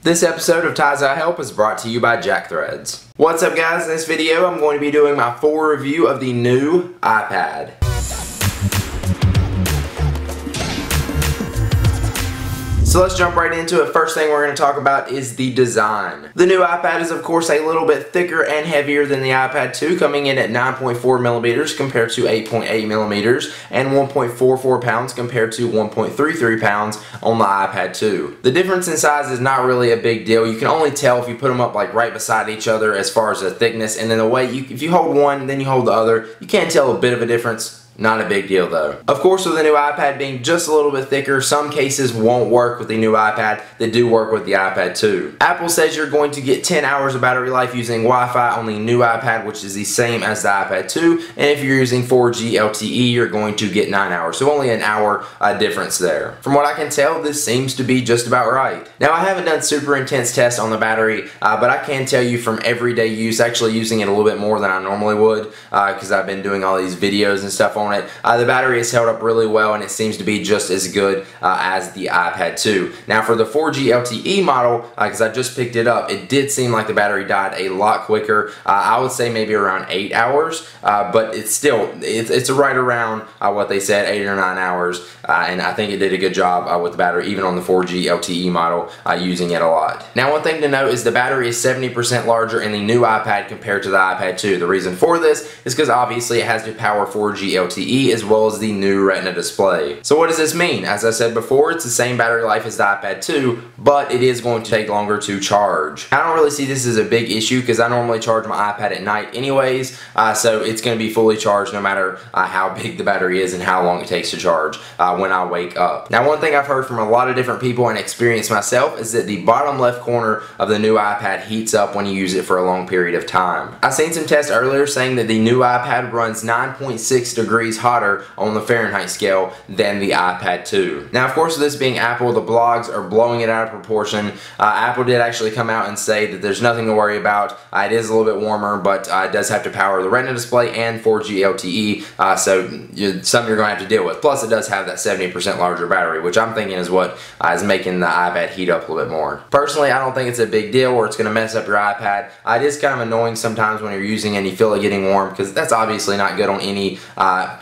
This episode of Ties I Help is brought to you by JackThreads. What's up guys, in this video I'm going to be doing my full review of the new iPad. So let's jump right into it. First thing we're going to talk about is the design. The new iPad is of course a little bit thicker and heavier than the iPad 2, coming in at 9.4 millimeters compared to 8.8 millimeters and 1.44 pounds compared to 1.33 pounds on the iPad 2. The difference in size is not really a big deal. You can only tell if you put them up like right beside each other as far as the thickness, and then the way if you hold one then you hold the other, you can tell a bit of a difference. Not a big deal though. Of course, with the new iPad being just a little bit thicker, some cases won't work with the new iPad that do work with the iPad 2. Apple says you're going to get 10 hours of battery life using Wi-Fi on the new iPad, which is the same as the iPad 2, and if you're using 4G LTE, you're going to get 9 hours, so only an hour difference there. From what I can tell, this seems to be just about right. Now, I haven't done super intense tests on the battery, but I can tell you from everyday use, actually using it a little bit more than I normally would, because I've been doing all these videos and stuff on it. The battery has held up really well, and it seems to be just as good as the iPad 2. Now for the 4G LTE model, because I just picked it up, it did seem like the battery died a lot quicker. I would say maybe around 8 hours, but it's still, it's right around what they said, 8 or 9 hours, and I think it did a good job with the battery, even on the 4G LTE model, using it a lot. Now one thing to note is the battery is 70% larger in the new iPad compared to the iPad 2. The reason for this is because obviously it has to power 4G LTE as well as the new Retina display. So what does this mean? As I said before, it's the same battery life as the iPad 2, but it is going to take longer to charge. I don't really see this as a big issue because I normally charge my iPad at night anyways, so it's going to be fully charged no matter how big the battery is and how long it takes to charge when I wake up. Now one thing I've heard from a lot of different people and experienced myself is that the bottom left corner of the new iPad heats up when you use it for a long period of time. I've seen some tests earlier saying that the new iPad runs 9.6 degrees hotter on the Fahrenheit scale than the iPad 2. Now of course, this being Apple, the blogs are blowing it out of proportion. Apple did actually come out and say that there's nothing to worry about. It is a little bit warmer, but it does have to power the Retina display and 4G LTE, so something you're going to have to deal with. Plus it does have that 70% larger battery, which I'm thinking is what is making the iPad heat up a little bit more. Personally, I don't think it's a big deal or it's going to mess up your iPad. It is kind of annoying sometimes when you're using it and you feel it getting warm, because that's obviously not good on any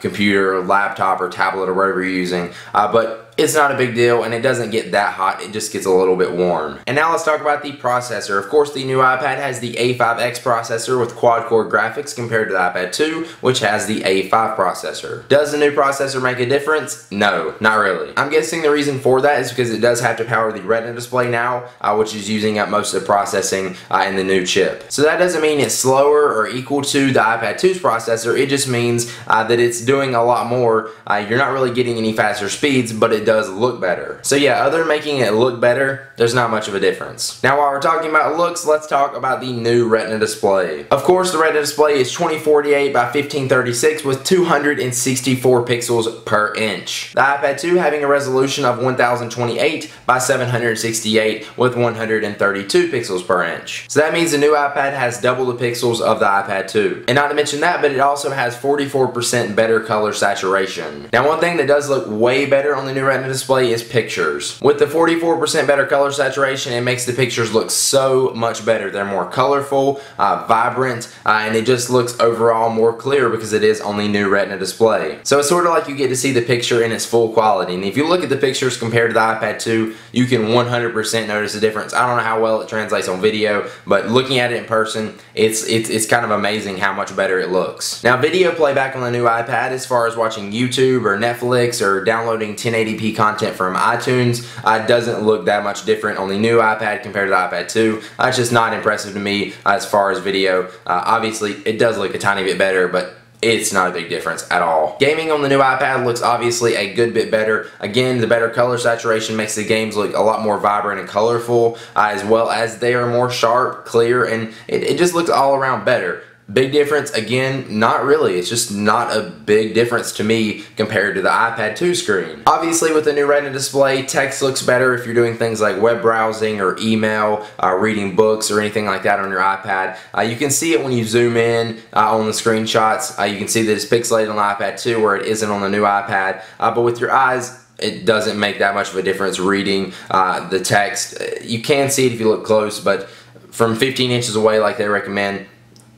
computer or laptop or tablet or whatever you're using, but it's not a big deal and it doesn't get that hot, it just gets a little bit warm. And now let's talk about the processor. Of course, the new iPad has the A5X processor with quad-core graphics compared to the iPad 2, which has the A5 processor. Does the new processor make a difference? No, not really. I'm guessing the reason for that is because it does have to power the Retina display now, which is using up most of the processing in the new chip. So that doesn't mean it's slower or equal to the iPad 2's processor, it just means that it's doing a lot more. You're not really getting any faster speeds, but it does look better. So yeah, other than making it look better, there's not much of a difference. Now while we're talking about looks, let's talk about the new Retina display. Of course, the Retina display is 2048 by 1536 with 264 pixels per inch. The iPad 2 having a resolution of 1028 by 768 with 132 pixels per inch. So that means the new iPad has double the pixels of the iPad 2. And not to mention that, but it also has 44% better color saturation. Now one thing that does look way better on the new Retina display is pictures. With the 44% better color saturation, it makes the pictures look so much better. They're more colorful, vibrant, and it just looks overall more clear because it is on the new Retina display. So it's sort of like you get to see the picture in its full quality. And if you look at the pictures compared to the iPad 2, you can 100% notice the difference. I don't know how well it translates on video, but looking at it in person, it's kind of amazing how much better it looks. Now video playback on the new iPad, as far as watching YouTube or Netflix or downloading 1080p content from iTunes, doesn't look that much different on the new iPad compared to the iPad 2. It's just not impressive to me as far as video. Obviously it does look a tiny bit better, but it's not a big difference at all. Gaming on the new iPad looks obviously a good bit better. Again, the better color saturation makes the games look a lot more vibrant and colorful, as well as they are more sharp, clear, and it just looks all around better. Big difference? Again, not really. It's just not a big difference to me compared to the iPad 2 screen. Obviously, with the new Retina display, text looks better if you're doing things like web browsing or email, reading books or anything like that on your iPad. You can see it when you zoom in on the screenshots. You can see that it's pixelated on the iPad 2 where it isn't on the new iPad. But with your eyes, it doesn't make that much of a difference reading the text. You can see it if you look close, but from 15 inches away like they recommend,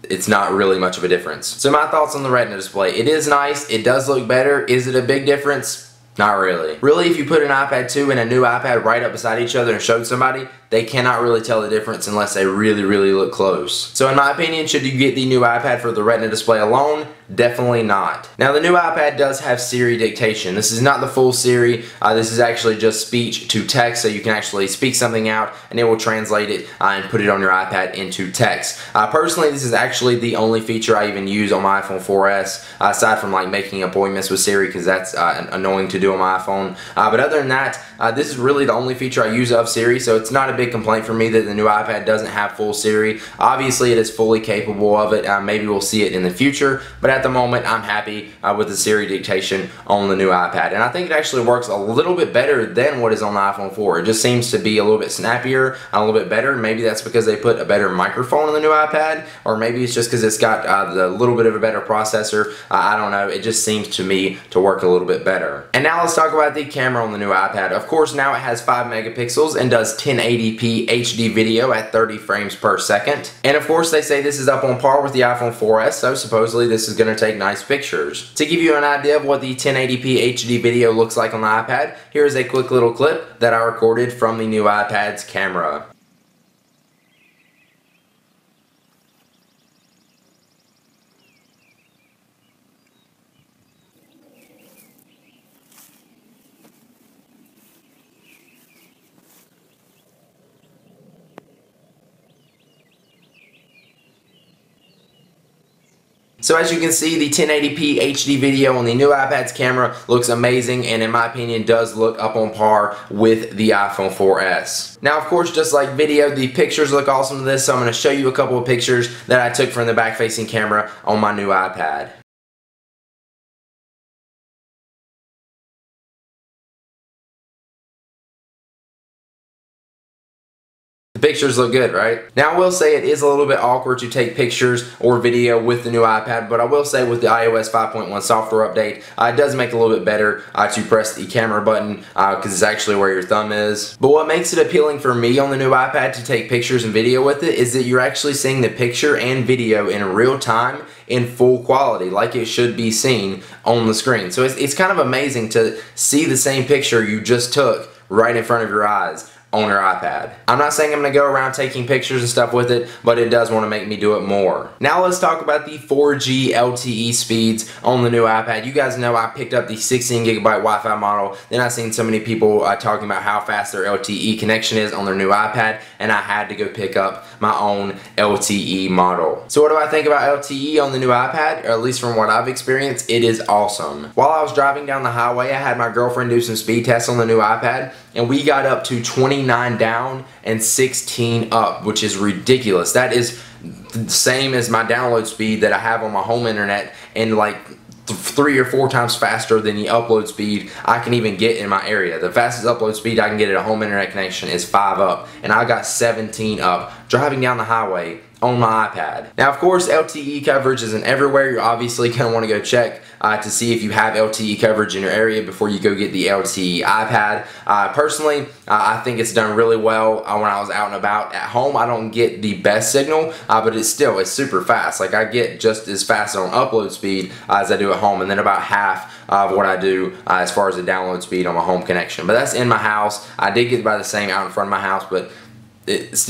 it's not really much of a difference. So my thoughts on the Retina display. It is nice. It does look better. Is it a big difference? Not really. Really, if you put an iPad 2 and a new iPad right up beside each other and showed somebody, they cannot really tell the difference unless they really, really look close. So in my opinion, should you get the new iPad for the Retina display alone? Definitely not. Now the new iPad does have Siri dictation. This is not the full Siri. This is actually just speech to text, so you can actually speak something out and it will translate it and put it on your iPad into text. Personally, this is actually the only feature I even use on my iPhone 4S, aside from like making appointments with Siri, because that's annoying to do on my iPhone. But other than that, this is really the only feature I use of Siri, so it's not a big complaint for me that the new iPad doesn't have full Siri. Obviously, it is fully capable of it. Maybe we'll see it in the future, but at the moment, I'm happy with the Siri dictation on the new iPad. And I think it actually works a little bit better than what is on the iPhone 4. It just seems to be a little bit snappier, a little bit better. Maybe that's because they put a better microphone on the new iPad, or maybe it's just because it's got the little bit of a better processor. I don't know. It just seems to me to work a little bit better. And now let's talk about the camera on the new iPad. Of course, now it has 5 megapixels and does 1080p HD video at 30 frames per second. And of course, they say this is up on par with the iPhone 4S, so supposedly this is going to take nice pictures. To give you an idea of what the 1080p HD video looks like on the iPad, here is a quick little clip that I recorded from the new iPad's camera. So as you can see, the 1080p HD video on the new iPad's camera looks amazing, and in my opinion does look up on par with the iPhone 4S. Now of course, just like video, the pictures look awesome to this, so I'm going to show you a couple of pictures that I took from the back-facing camera on my new iPad. Pictures look good, right? Now I will say it is a little bit awkward to take pictures or video with the new iPad, but I will say with the iOS 5.1 software update, it does make it a little bit better to press the camera button because it's actually where your thumb is. But what makes it appealing for me on the new iPad to take pictures and video with it is that you're actually seeing the picture and video in real time in full quality, like it should be seen on the screen. So it's kind of amazing to see the same picture you just took right in front of your eyes on your iPad. I'm not saying I'm going to go around taking pictures and stuff with it, but it does want to make me do it more. Now let's talk about the 4G LTE speeds on the new iPad. You guys know I picked up the 16 gigabyte Wi-Fi model, then I've seen so many people talking about how fast their LTE connection is on their new iPad, and I had to go pick up my own LTE model. So what do I think about LTE on the new iPad? Or at least from what I've experienced, it is awesome. While I was driving down the highway, I had my girlfriend do some speed tests on the new iPad, and we got up to 29 down and 16 up, which is ridiculous. That is the same as my download speed that I have on my home internet, and like 3 or 4 times faster than the upload speed I can even get in my area. The fastest upload speed I can get at a home internet connection is 5 up, and I got 17 up driving down the highway on my iPad. Now of course, LTE coverage isn't everywhere. You're obviously going to want to go check to see if you have LTE coverage in your area before you go get the LTE iPad. Personally, I think it's done really well when I was out and about. At home, I don't get the best signal, but it's super fast. Like I get just as fast on upload speed as I do at home, and then about half of what I do as far as the download speed on my home connection. But that's in my house. I did get about the same out in front of my house, but it's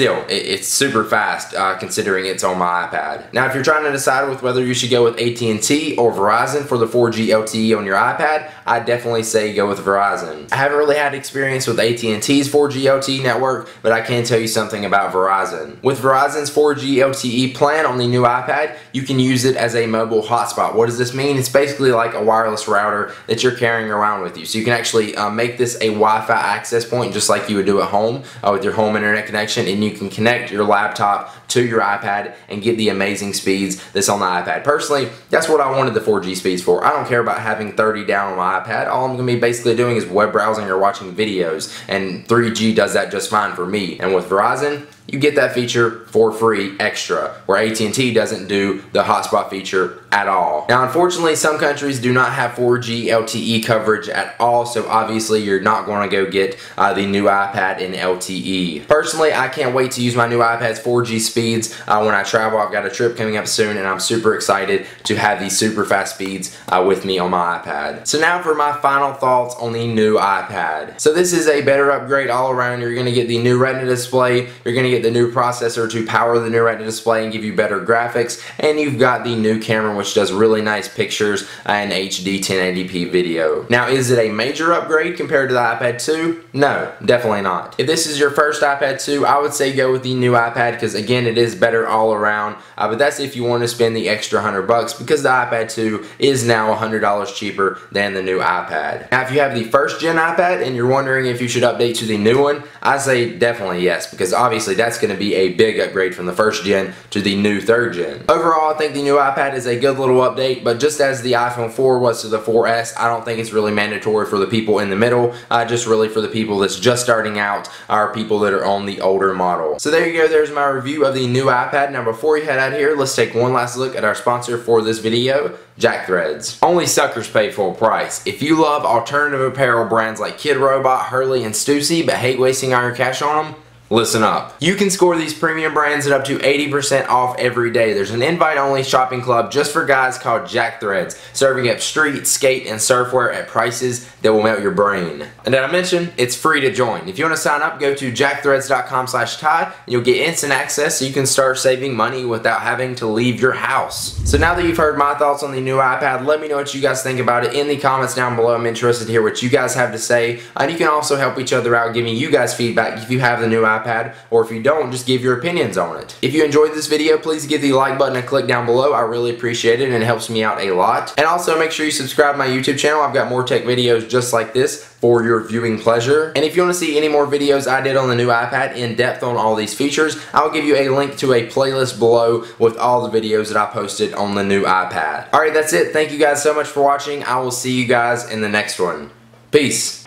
super fast considering it's on my iPad. Now if you're trying to decide with whether you should go with AT&T or Verizon for the 4G LTE on your iPad, I definitely say go with Verizon. I haven't really had experience with AT&T's 4G LTE network, but I can tell you something about Verizon. With Verizon's 4G LTE plan on the new iPad, you can use it as a mobile hotspot. What does this mean? It's basically like a wireless router that you're carrying around with you. So you can actually make this a Wi-Fi access point just like you would do at home with your home internet connection, and you can connect your laptop to your iPad and get the amazing speeds that's on the iPad. Personally, that's what I wanted the 4G speeds for. I don't care about having 30 down on my iPad. All I'm going to be basically doing is web browsing or watching videos, and 3G does that just fine for me. And with Verizon, you you get that feature for free extra, where AT&T doesn't do the hotspot feature at all. Now, unfortunately, some countries do not have 4G LTE coverage at all, so obviously you're not going to go get the new iPad in LTE. Personally, I can't wait to use my new iPad's 4G speeds when I travel. I've got a trip coming up soon, and I'm super excited to have these super fast speeds with me on my iPad. So now for my final thoughts on the new iPad. So this is a better upgrade all around. You're going to get the new Retina display, you're going to get the new processor to power the new Retina display and give you better graphics, and you've got the new camera which does really nice pictures and HD 1080p video. Now, is it a major upgrade compared to the iPad 2? No, definitely not. If this is your first iPad 2, I would say go with the new iPad because again, it is better all around, but that's if you want to spend the extra $100 because the iPad 2 is now $100 cheaper than the new iPad. Now, if you have the first gen iPad and you're wondering if you should update to the new one, I say definitely yes, because obviously that's going to be a big upgrade from the first gen to the new third gen. Overall, I think the new iPad is a good little update, but just as the iPhone 4 was to the 4S, I don't think it's really mandatory for the people in the middle, just really for the people that's just starting out, or people that are on the older model. So there you go, there's my review of the new iPad. Now before we head out here, let's take one last look at our sponsor for this video, Jackthreads. Only suckers pay full price. If you love alternative apparel brands like Kid Robot, Hurley, and Stussy, but hate wasting all your cash on them, listen up. You can score these premium brands at up to 80% off every day. There's an invite-only shopping club just for guys called Jackthreads, serving up street, skate, and surfwear at prices that will melt your brain. And did I mention, it's free to join. If you want to sign up, go to jackthreads.com/Ty, and you'll get instant access so you can start saving money without having to leave your house. So now that you've heard my thoughts on the new iPad, let me know what you guys think about it in the comments down below. I'm interested to hear what you guys have to say, and you can also help each other out giving you guys feedback if you have the new iPad, or if you don't, just give your opinions on it. If you enjoyed this video, please give the like button a click down below. I really appreciate it and it helps me out a lot. And also make sure you subscribe to my YouTube channel. I've got more tech videos just like this for your viewing pleasure. And if you want to see any more videos I did on the new iPad in depth on all these features, I'll give you a link to a playlist below with all the videos that I posted on the new iPad. Alright, that's it. Thank you guys so much for watching. I will see you guys in the next one. Peace.